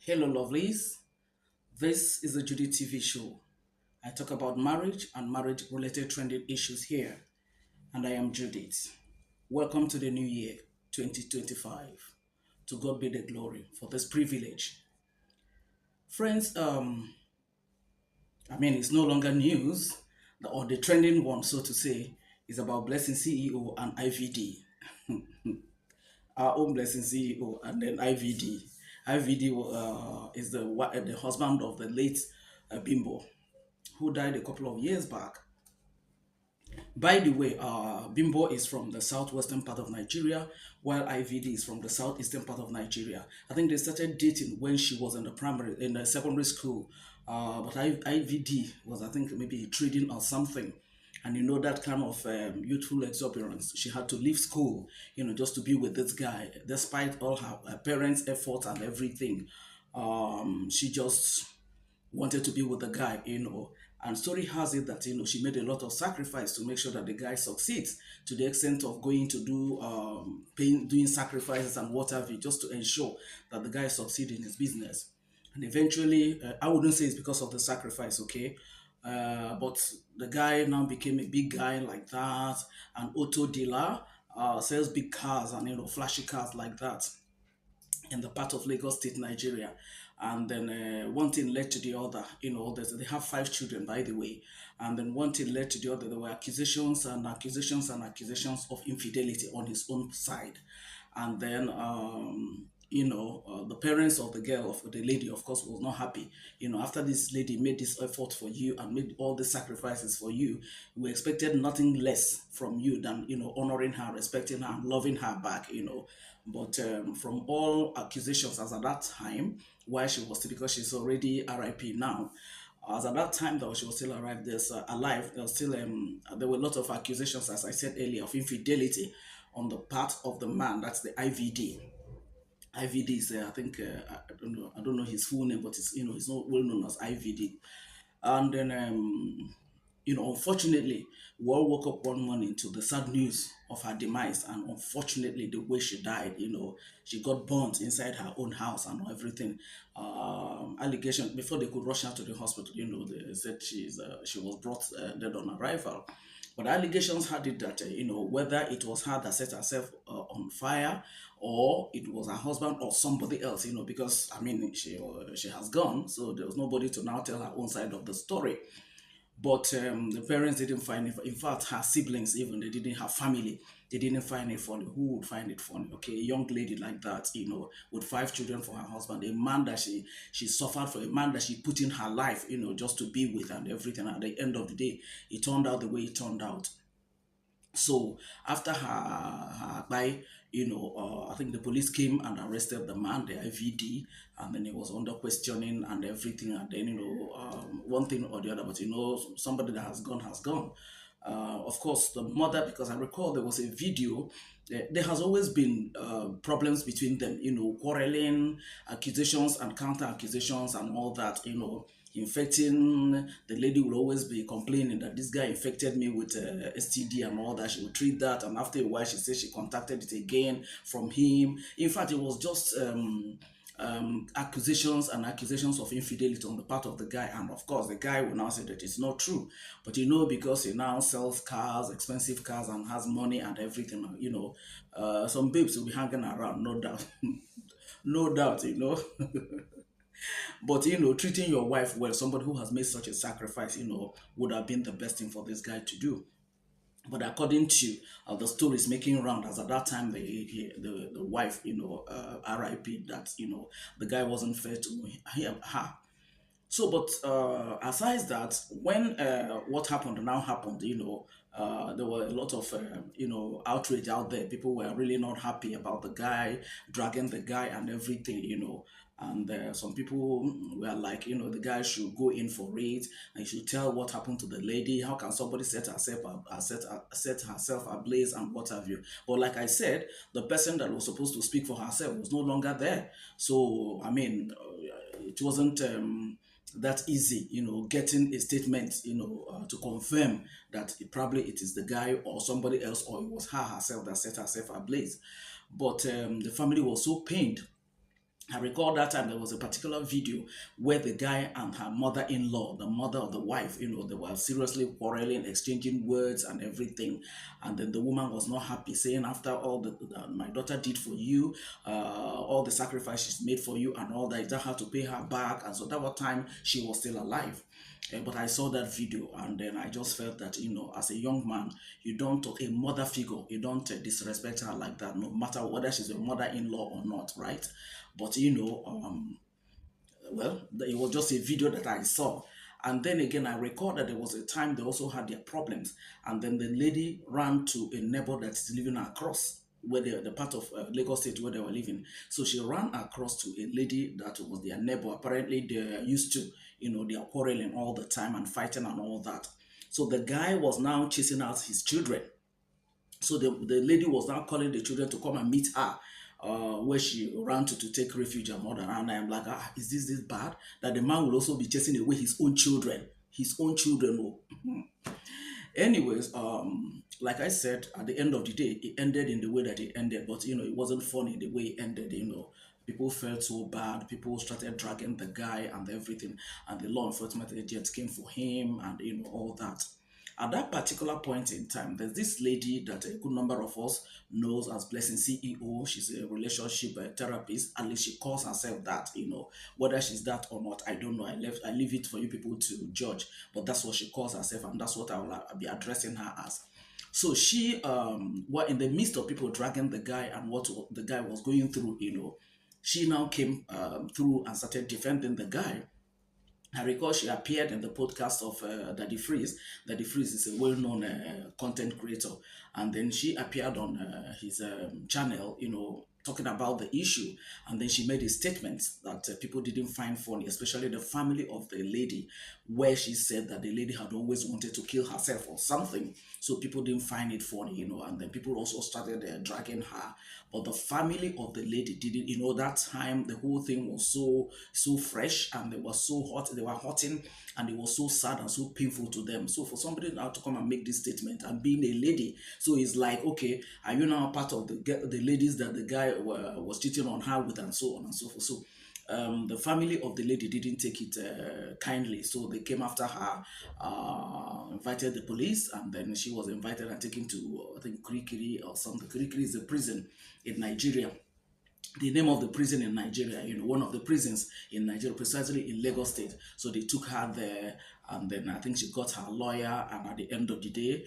Hello, lovelies. This is a Judy TV show. I talk about marriage and marriage related trending issues here, and I am Judith. Welcome to the new year, 2025. To God be the glory for this privilege. Friends, it's no longer news, or the trending one, so to say, is about Blessing CEO and IVD. Our own Blessing CEO and then IVD. IVD is the husband of the late Bimbo, who died a couple of years back. By the way, Bimbo is from the southwestern part of Nigeria, while IVD is from the southeastern part of Nigeria. I think they started dating when she was in the secondary school. But IVD was, I think, maybe trading or something. And that kind of youthful exuberance. She had to leave school, just to be with this guy, despite all her parents' efforts and everything. She just wanted to be with the guy. And story has it that she made a lot of sacrifice to make sure that the guy succeeds, to the extent of going to do doing sacrifices and whatever, just to ensure that the guy succeed in his business. And eventually, I wouldn't say it's because of the sacrifice, okay, but the guy now became a big guy like that, an auto dealer, sells big cars and flashy cars like that in the part of Lagos State, Nigeria. And then one thing led to the other. They have five children, by the way. And then one thing led to the other. There were accusations and accusations and accusations of infidelity on his own side. And then, the parents of the girl, of the lady, of course, was not happy. After this lady made this effort for you and made all the sacrifices for you, we expected nothing less from you than, honoring her, respecting her, and loving her back. But from all accusations as at that time, why she was still, because she's already RIP now. As at that time that she was still alive, there were a lot of accusations, as I said earlier, of infidelity on the part of the man. That's the IVD. IVD is, I think, I don't know his full name, but it's not well known as IVD. And then, unfortunately, we all woke up one morning to the sad news of her demise, and unfortunately, the way she died, she got burnt inside her own house and everything. Allegation before they could rush her to the hospital, they said she was brought dead on arrival. But allegations had it that, whether it was her that set herself on fire, or it was her husband or somebody else, because, she has gone, so there was nobody to now tell her own side of the story. But the parents didn't find it. In fact, her siblings, even, they didn't have family. They didn't find it funny. Who would find it funny? Okay, a young lady like that, with five children for her husband, a man that she suffered for, a man that she put in her life, just to be with and everything. At the end of the day, it turned out the way it turned out. So after her by, I think the police came and arrested the man, the IVD, and then he was under questioning and everything. And then, one thing or the other, but somebody that has gone has gone. Of course, the mother, because I recall there was a video. There has always been problems between them, quarreling, accusations and counter accusations and all that, infecting. The lady will always be complaining that this guy infected me with STD and all that. She would treat that, and after a while she said she contacted it again from him. In fact, it was just accusations and accusations of infidelity on the part of the guy. And of course the guy will now say that it's not true, but because he now sells cars, expensive cars, and has money and everything, some babes will be hanging around, no doubt. No doubt. But treating your wife well, somebody who has made such a sacrifice, would have been the best thing for this guy to do. But according to the stories making round, as at that time the wife, RIP, that the guy wasn't fair to her. So, but aside that, when what happened now happened, there were a lot of, outrage out there. People were really not happy about the guy, dragging the guy and everything. And some people were like, the guy should go in for it, and he should tell what happened to the lady. How can somebody set herself ablaze and what have you? But like I said, the person that was supposed to speak for herself was no longer there. So, it wasn't that easy, getting a statement, to confirm that it is the guy or somebody else, or it was her herself that set herself ablaze. But the family was so pained I recall that time there was a particular video where the guy and her mother-in-law, the mother of the wife, they were seriously quarreling, exchanging words and everything. And then the woman was not happy, saying, after all that my daughter did for you, all the sacrifices made for you and all that, you don't have to pay her back. And so that was time she was still alive. But I saw that video and then I just felt that, as a young man, you don't, a mother figure, you don't disrespect her like that, no matter whether she's your mother-in-law or not, right? But, well, it was just a video that I saw. And then again, I recall that there was a time they also had their problems. And then the lady ran to a neighbor that is living across where the part of Lagos State where they were living. So she ran across to a lady that was their neighbor. Apparently, they're used to, they are quarreling all the time and fighting and all that. So the guy was now chasing out his children. So the lady was now calling the children to come and meet her, where she ran to take refuge and all that. And I'm like, is this bad? That the man will also be chasing away his own children. His own children. Oh. Anyways, like I said, at the end of the day, it ended in the way that it ended. But, it wasn't funny the way it ended, People felt so bad. People started dragging the guy and everything. And the law enforcement agents came for him and, all that. At that particular point in time, there's this lady that a good number of us knows as Blessing CEO. She's a relationship therapist. At least she calls herself that. Whether she's that or not, I don't know. I leave it for you people to judge. But that's what she calls herself, and that's what I will be addressing her as. So she, were in the midst of people dragging the guy and what the guy was going through. She now came through and started defending the guy. I recall she appeared in the podcast of Daddy Freeze. Daddy Freeze is a well-known content creator, and then she appeared on his channel, talking about the issue, and then she made a statement that people didn't find funny, especially the family of the lady, where she said that the lady had always wanted to kill herself or something, so people didn't find it funny, and then people also started dragging her. But the family of the lady didn't, that time the whole thing was so fresh and they were so hot, they were hotting, and it was so sad and so painful to them. So for somebody now to come and make this statement and being a lady, so it's like, okay, are you now part of the ladies that the guy was cheating on her with, and so on and so forth? So the family of the lady didn't take it kindly, so they came after her, invited the police, and then she was invited and taken to, I think, Kirikiri or something. Kirikiri is a prison in Nigeria, the name of the prison in Nigeria, one of the prisons in Nigeria, precisely in Lagos State. So they took her there, and then I think she got her lawyer, and at the end of the day,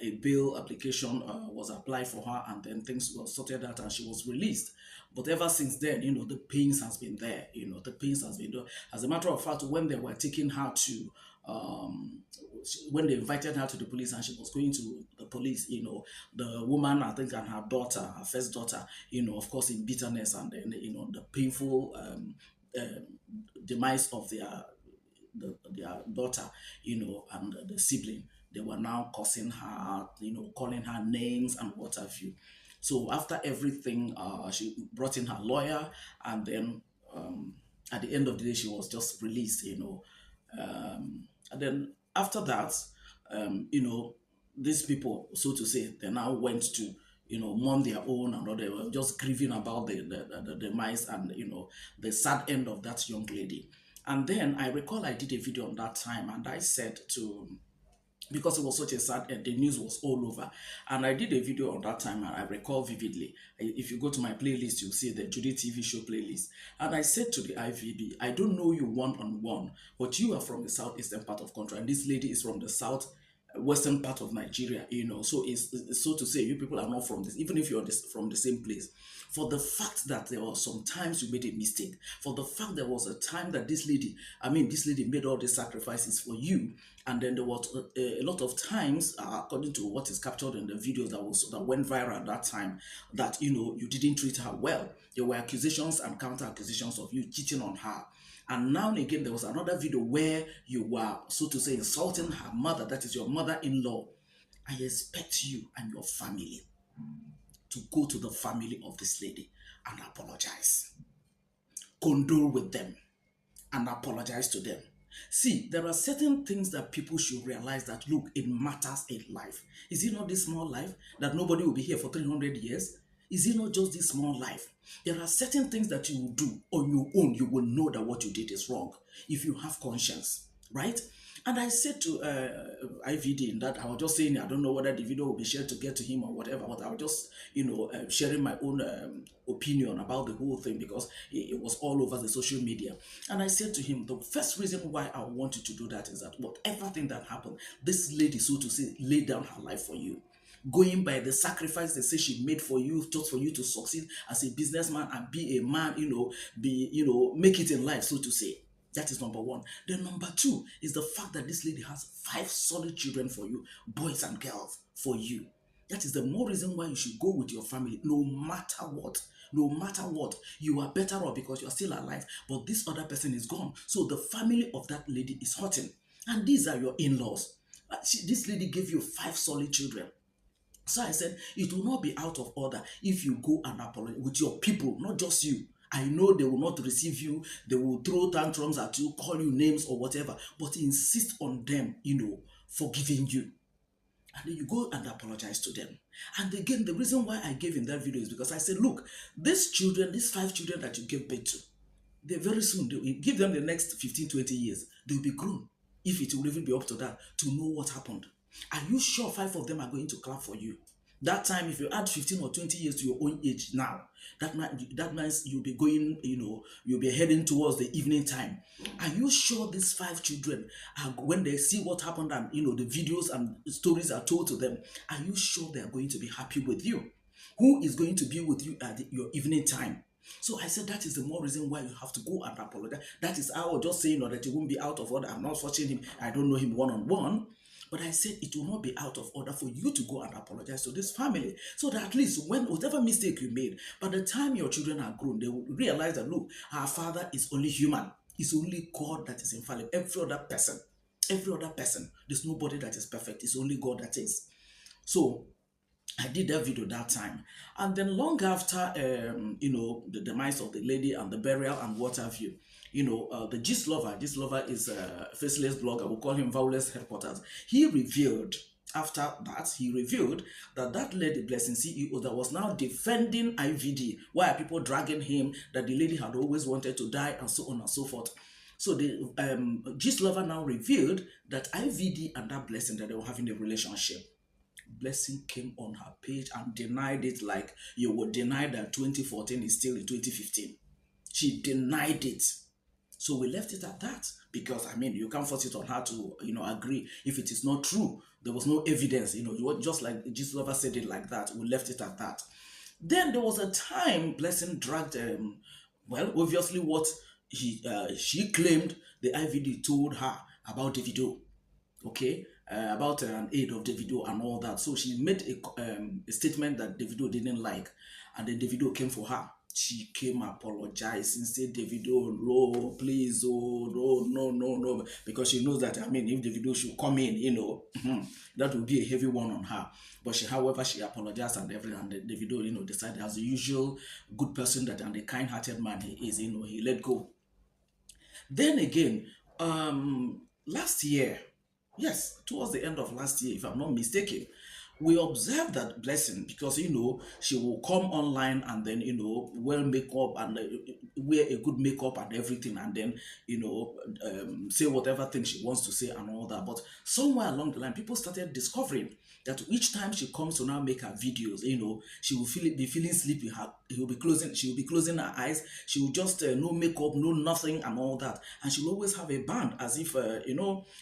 a bail application was applied for her, and then things were sorted out, and she was released. But ever since then, the pains has been there, the pains has been there. As a matter of fact, when they were taking her to, when they invited her to the police and she was going to the police, the woman, I think, and her daughter, her first daughter, of course, in bitterness and then, the painful demise of their daughter, and the sibling, they were now cursing her, calling her names and what have you. So after everything, she brought in her lawyer, and then at the end of the day, she was just released, and then after that, these people, so to say, they now went to, mourn their own, and they were just grieving about the demise and, the sad end of that young lady. And then I recall I did a video on that time, and I said to, because it was such a sad end, the news was all over. And I did a video on that time, and I recall vividly. If you go to my playlist, you'll see the Judy TV show playlist. And I said to the IVD, I don't know you one-on-one, but you are from the southeastern part of country, and this lady is from the south western part of Nigeria, so it's so to say, you people are not from this, even if you're from the same place. For the fact that there were some times you made a mistake, for the fact there was a time that this lady made all these sacrifices for you, and then there was a lot of times, according to what is captured in the videos that went viral at that time, that you didn't treat her well. There were accusations and counter accusations of you cheating on her. And now and again, there was another video where you were, so to say, insulting her mother, that is your mother-in-law. I expect you and your family to go to the family of this lady and apologize. Condole with them and apologize to them. See, there are certain things that people should realize that, look, it matters in life. Is it not this small life that nobody will be here for 300 years? Is it not just this small life? There are certain things that you will do on your own. You will know that what you did is wrong if you have conscience, right? And I said to IVD in that I was just saying I don't know whether the video will be shared to get to him or whatever, but I was just sharing my own opinion about the whole thing because it was all over the social media. And I said to him, the first reason why I want you to do that is that whatever thing that happened, this lady, so to say, laid down her life for you, going by the sacrifice they say she made for you, just for you to succeed as a businessman and be a man, make it in life, so to say. That is number one. Then number two is the fact that this lady has five solid children for you, boys and girls for you. That is the more reason why you should go with your family, no matter what. No matter what, you are better off because you are still alive, but this other person is gone. So the family of that lady is hurting. And these are your in-laws. This lady gave you five solid children. So I said, it will not be out of order if you go and apologize with your people, not just you. I know they will not receive you, they will throw tantrums at you, call you names or whatever, but insist on them, forgiving you. And then you go and apologize to them. And again, the reason why I gave in that video is because I said, look, these children, these five children that you gave birth to, they very soon, they will give them the next 15, 20 years, they will be grown, if it will even be up to that, to know what happened. Are you sure five of them are going to clap for you? That time, if you add 15 or 20 years to your own age now, that means you'll be going, you'll be heading towards the evening time. Are you sure these five children, when they see what happened and, the videos and stories are told to them, are you sure they are going to be happy with you? Who is going to be with you at your evening time? So I said that is the more reason why you have to go and apologize. That is I was just saying that it won't be out of order. I'm not watching him. I don't know him one-on-one. But I said it will not be out of order for you to go and apologize to this family. So that at least when whatever mistake you made, by the time your children are grown, they will realize that look, our father is only human. It's only God that is infallible. Every other person, there's nobody that is perfect. It's only God that is. So I did that video that time. And then long after, the demise of the lady and the burial and what have you, the Gist Lover is a faceless blogger, we'll call him Violence Headquarters. He revealed that lady, Blessing CEO, that was now defending IVD. Why are people dragging him, that the lady had always wanted to die and so on and so forth. So the Gist Lover now revealed that IVD and that Blessing, that they were having a relationship. Blessing came on her page and denied it like you would deny that 2014 is still in 2015. She denied it. So we left it at that because, you can't force it on her to, agree if it is not true. There was no evidence, just like Jesus Lover said it like that. We left it at that. Then there was a time Blessing dragged, obviously what she claimed the IVD told her about Davido. Okay, about an aid of Davido and all that. So she made a statement that Davido didn't like, and then Davido came for her. She came apologizing, said, Davido, no, please, oh, no, because she knows that, if Davido should come in, that would be a heavy one on her. But however, she apologized and everything, and Davido, decided as the usual good person that and the kind-hearted man he is, he let go. Then again, last year, yes, towards the end of last year, if I'm not mistaken, we observed that Blessing because she will come online and then wear makeup and wear a good makeup and everything, and then say whatever thing she wants to say and all that. But somewhere along the line, people started discovering that each time she comes to now make her videos, she will be feeling sleepy. She will be closing her eyes. She will just no makeup, no nothing and all that, and she will always have a band as if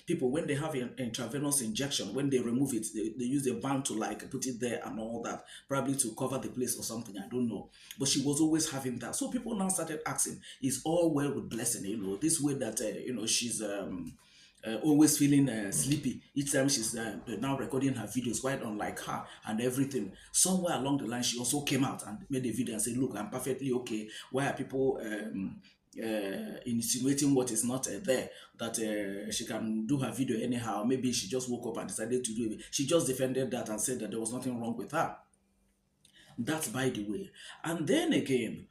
people when they have an intravenous injection, when they remove it, they use a band to like put it there and all that, probably to cover the place or something. I don't know, but she was always having that. So people now started asking, "Is all well with Blessing?" This way that she's always feeling sleepy each time she's now recording her videos, quite unlike her and everything. Somewhere along the line, she also came out and made a video and said, "Look, I'm perfectly okay. Why are people insinuating what is not there? That she can do her video anyhow. Maybe she just woke up and decided to do it." She just defended that and said that there was nothing wrong with her. That's by the way. And then again,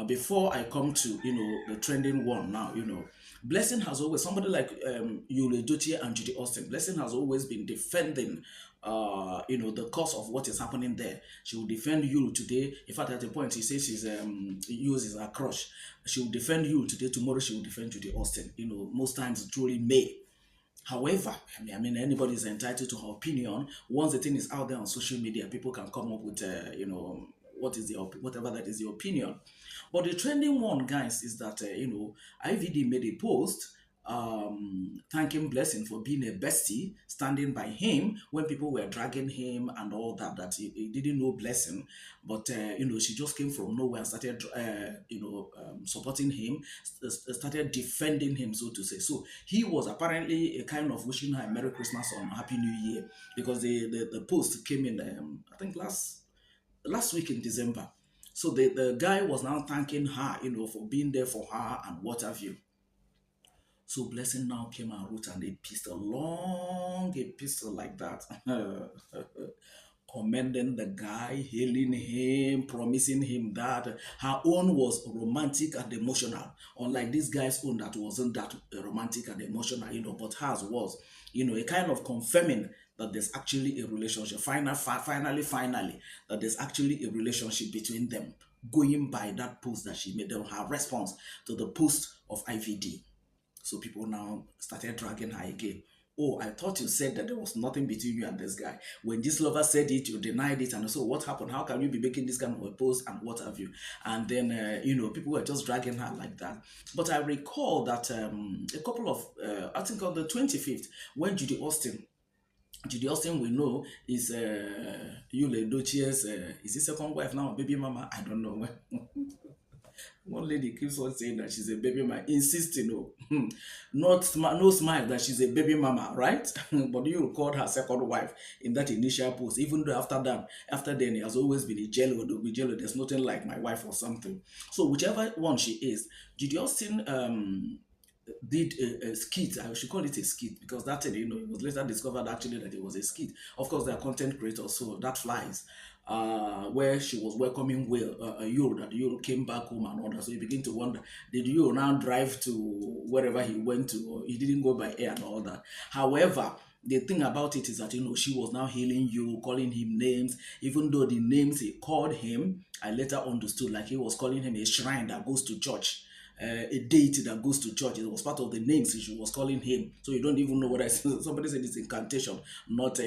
before I come to the trending one now, Blessing has always somebody like Yule Dotier and Judy Austin. Blessing has always been defending the cause of what is happening there. She will defend Yule today. In fact, at a point he says she's uses her crush. She will defend Yule today. Tomorrow she will defend Judy Austin. Most times it truly may. However, I mean, anybody is entitled to her opinion. Once the thing is out there on social media, people can come up with, what is the whatever that is the opinion. But the trending one, guys, is that IVD made a post thanking Blessing for being a bestie, standing by him when people were dragging him and all that. That he didn't know Blessing, but she just came from nowhere and started, supporting him, started defending him, so to say. So he was apparently a kind of wishing her a Merry Christmas or Happy New Year because the post came in, I think last week in December. So the guy was now thanking her, for being there for her and what have you. So Blessing now came and wrote an epistle, long epistle like that, commending the guy, hailing him, promising him that her own was romantic and emotional, unlike this guy's own that wasn't that romantic and emotional, but hers was, a kind of confirming that there's actually a relationship. Finally, that there's actually a relationship between them, going by that post that she made, her response to the post of IVD. So people now started dragging her again. Oh, I thought you said that there was nothing between you and this guy. When this lover said it, you denied it. And so what happened? How can you be making this kind of a post and what have you? And then, people were just dragging her like that. But I recall that a couple of, I think on the 25th, when Judy Austin we know is Yule Dochier's, is his second wife now, baby mama? I don't know. One lady keeps on saying that she's a baby mama, insisting, no smile that she's a baby mama, right? But you called her second wife in that initial post, even though after then, it has always been a jello, there's nothing like my wife or something. So whichever one she is, Judy Austin did a skit. I should call it a skit because that thing, it was later discovered actually that it was a skit. Of course, they are content creators, so that flies. Where she was welcoming Will, Euro, that Euro came back home and all that. So you begin to wonder, did Euro now drive to wherever he went to, or he didn't go by air and all that? However, the thing about it is that she was now hailing you, calling him names, even though the names he called him, I later understood like he was calling him a shrine that goes to church, a deity that goes to church. It was part of the names she was calling him. So you don't even know what I said. Somebody said it's incantation, not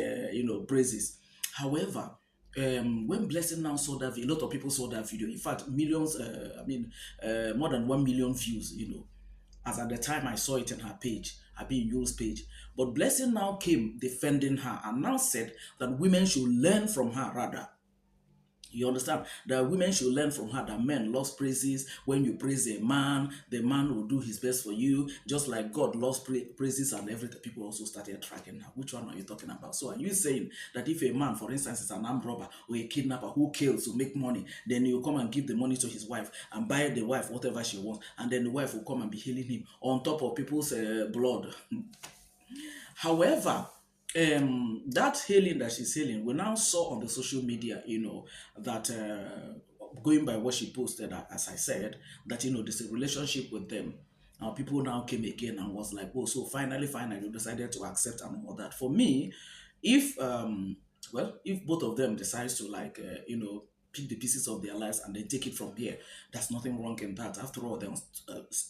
praises. However, when Blessing now saw that, a lot of people saw that video. In fact, millions, more than 1 million views, as at the time I saw it in her page, her being used page. But Blessing now came defending her and now said that women should learn from her rather. You understand that women should learn from her that men loves praises. When you praise a man, the man will do his best for you, just like God loves praises and everything. People also started tracking her. Which one are you talking about? So are you saying that if a man, for instance, is an armed robber or a kidnapper who kills to make money, then he'll come and give the money to his wife and buy the wife whatever she wants, and then the wife will come and be healing him on top of people's blood? However, that healing that she's healing, we now saw on the social media, that going by what she posted, as I said, that there's a relationship with them. Now people now came again and was like, oh, so finally, you decided to accept and all that. For me, if if both of them decides to like, pick the pieces of their lives and then take it from here, there's nothing wrong in that. After all, they're on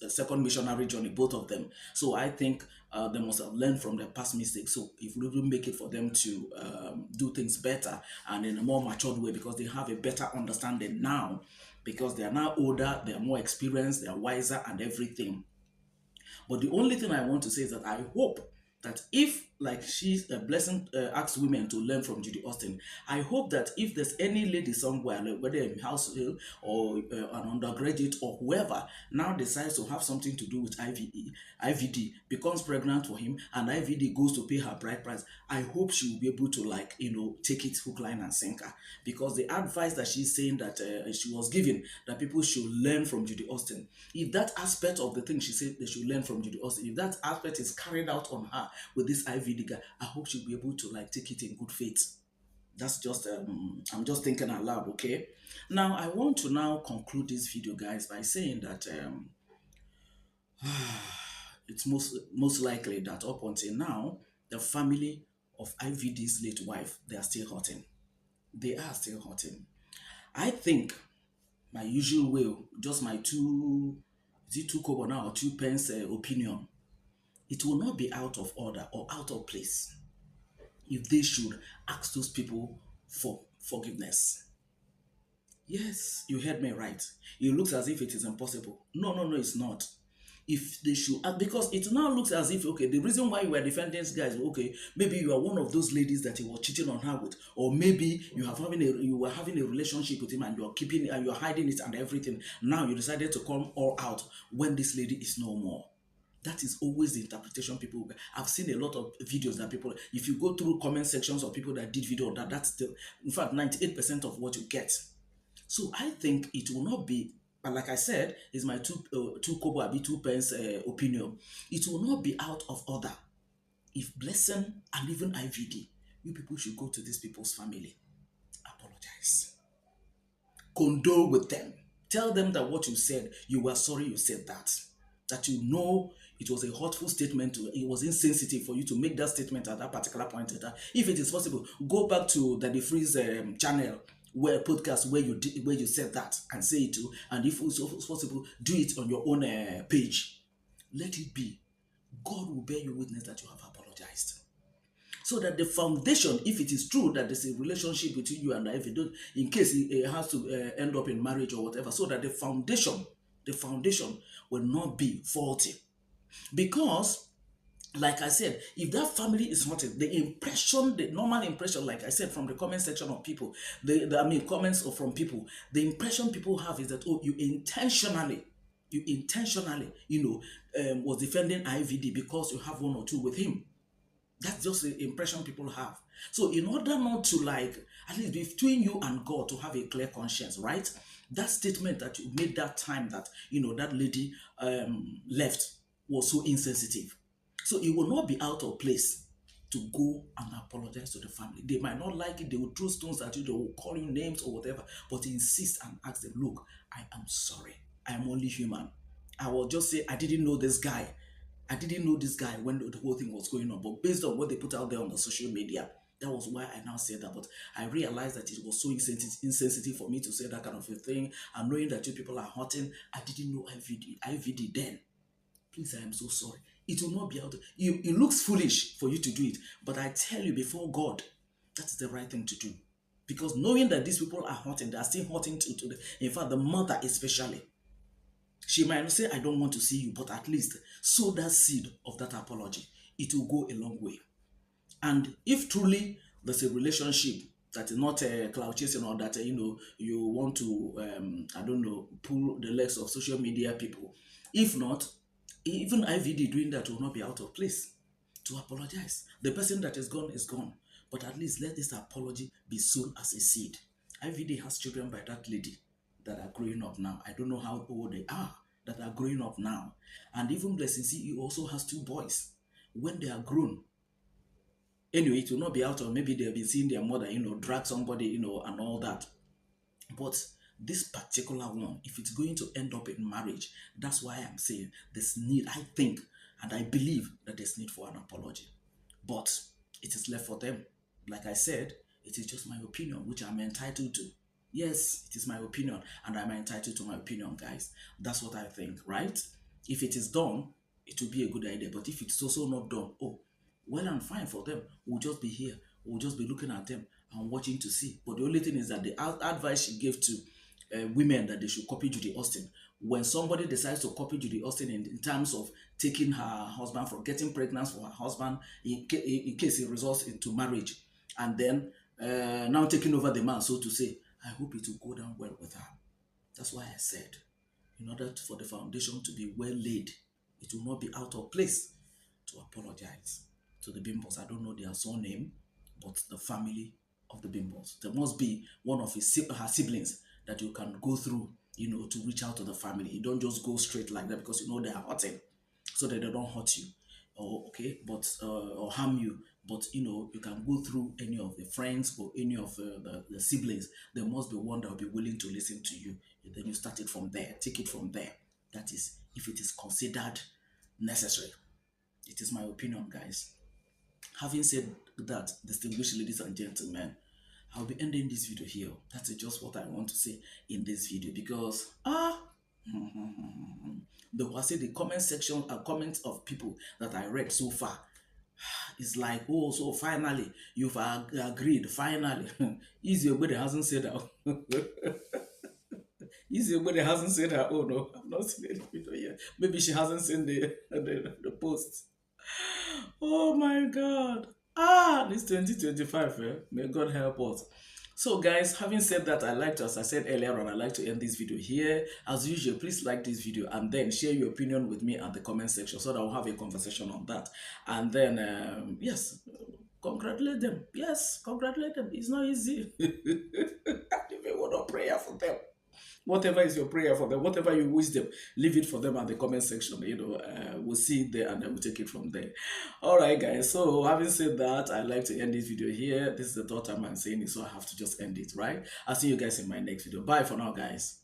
a second missionary journey, both of them. So I think they must have learned from their past mistakes. So if we will make it for them to do things better and in a more matured way, because they have a better understanding now, because they are now older, they are more experienced, they are wiser and everything. But the only thing I want to say is that I hope that if, like she's a blessing, asks women to learn from Judy Austin, I hope that if there's any lady somewhere, like whether in household or an undergraduate or whoever, now decides to have something to do with IVD, becomes pregnant for him, and IVD goes to pay her bride price, I hope she will be able to like, take it hook, line, and sinker. Because the advice that she's saying that she was given, that people should learn from Judy Austin, if that aspect of the thing she said they should learn from Judy Austin, if that aspect is carried out on her with this IVD guy, I hope she'll be able to like take it in good faith. That's just I'm just thinking out loud, okay? Now I want to now conclude this video, guys, by saying that it's most likely that up until now, the family of IVD's late wife, they are still hurting. They are still hurting. I think my usual way, just my two, is it two kobo now or two pence opinion, it will not be out of order or out of place if they should ask those people for forgiveness. Yes, you heard me right. It looks as if it is impossible. No, no, no, it's not. If they should, because it now looks as if, okay, the reason why you are defending this guy is, okay, maybe you are one of those ladies that he was cheating on her with, or maybe you were having a relationship with him and you are keeping and you are hiding it and everything. Now you decided to come all out when this lady is no more. That is always the interpretation people get. I've seen a lot of videos that people, if you go through comment sections of people that did video on that, that's the, in fact, 98% of what you get. So I think it will not be, but like I said, is my two kobo abi two pence opinion. It will not be out of order if Blessing and even IVD, you people should go to these people's family, apologize, condole with them, tell them that what you said, you were sorry you said that, that you know it was a hurtful statement, it was insensitive for you to make that statement at that particular point in time. If it is possible, go back to the Freeze channel where podcast where you said that and say it too, and if it's possible, do it on your own page. Let it be. God will bear you witness that you have apologized, so that the foundation, if it is true that there's a relationship between you and I, if it don't, in case it has to end up in marriage or whatever, so that the foundation will not be faulty. Because like I said, if that family is haunted, the impression, the normal impression, like I said, from the comment section of people, I mean comments or from people, the impression people have is that, oh, you intentionally, was defending IVD because you have one or two with him. That's just the impression people have. So in order not to, like, at least between you and God, to have a clear conscience, right? That statement that you made that time that that lady left was so insensitive. So it will not be out of place to go and apologize to the family. They might not like it, they will throw stones at you, they will call you names or whatever, but insist and ask them, look, I am sorry. I am only human. I will just say, I didn't know this guy. I didn't know this guy when the whole thing was going on, but based on what they put out there on the social media, that was why I now said that. But I realized that it was so insensitive for me to say that kind of a thing. And knowing that you people are hurting, I didn't know IVD then. Please, I am so sorry. It will not be out. It looks foolish for you to do it, but I tell you before God, that's the right thing to do. Because knowing that these people are hurting, they are still hurting to the, in fact, the mother especially. She might say, I don't want to see you, but at least sow that seed of that apology. It will go a long way. And if truly there's a relationship that is not a cloud chasing, or that you want to I don't know, pull the legs of social media people, if not, even IVD doing that will not be out of place to apologize. The person that is gone, but at least let this apology be sown as a seed. IVD has children by that lady that are growing up now. I don't know how old they are, that are growing up now. And even Blessing CEO also has two boys. When they are grown, anyway, it will not be out of, maybe they've been seeing their mother, drag somebody, and all that. But this particular one, if it's going to end up in marriage, that's why I'm saying there's need, I think, and I believe that there's need for an apology. But it is left for them. Like I said, it is just my opinion, which I'm entitled to. Yes, it is my opinion, and I'm entitled to my opinion, guys. That's what I think, right? If it is done, it will be a good idea. But if it's also not done, oh, well and fine for them. We'll just be here. We'll just be looking at them and watching to see. But the only thing is that the advice she gave to women, that they should copy Judy Austin. When somebody decides to copy Judy Austin in terms of taking her husband, from getting pregnant for her husband, in case it results into marriage, and then now taking over the man, so to say, I hope it will go down well with her. That's why I said, in order for the foundation to be well laid, it will not be out of place to apologize to the Bimbos. I don't know their surname, but the family of the Bimbos. There must be one of her siblings that you can go through, to reach out to the family. You don't just go straight like that, because they are hurting, so that they don't hurt you, or okay, but or harm you. But you can go through any of the friends or any of the siblings. There must be one that will be willing to listen to you. And then you start it from there, take it from there. That is, if it is considered necessary. It is my opinion, guys. Having said that, distinguished ladies and gentlemen, I'll be ending this video here. That's just what I want to say in this video, because the was the comment section and comments of people that I read so far, it's like, oh, so finally you've agreed. Finally, Easy Obede hasn't said that. Easy Obede hasn't said that. Oh no, I've not seen any video yet. Maybe she hasn't seen the post. Oh my God. This 2025, may God help us. So guys, having said that, as I said earlier on, I like to end this video here. As usual, please like this video and then share your opinion with me at the comment section so that we'll have a conversation on that. And then, yes, congratulate them. Yes, congratulate them. It's not easy. If you want a prayer for them. Whatever is your prayer for them, whatever you wish them, leave it for them at the comment section. We'll see it there and then we'll take it from there. All right, guys. So having said that, I'd like to end this video here. This is the third time I'm saying it, so I have to just end it, right? I'll see you guys in my next video. Bye for now, guys.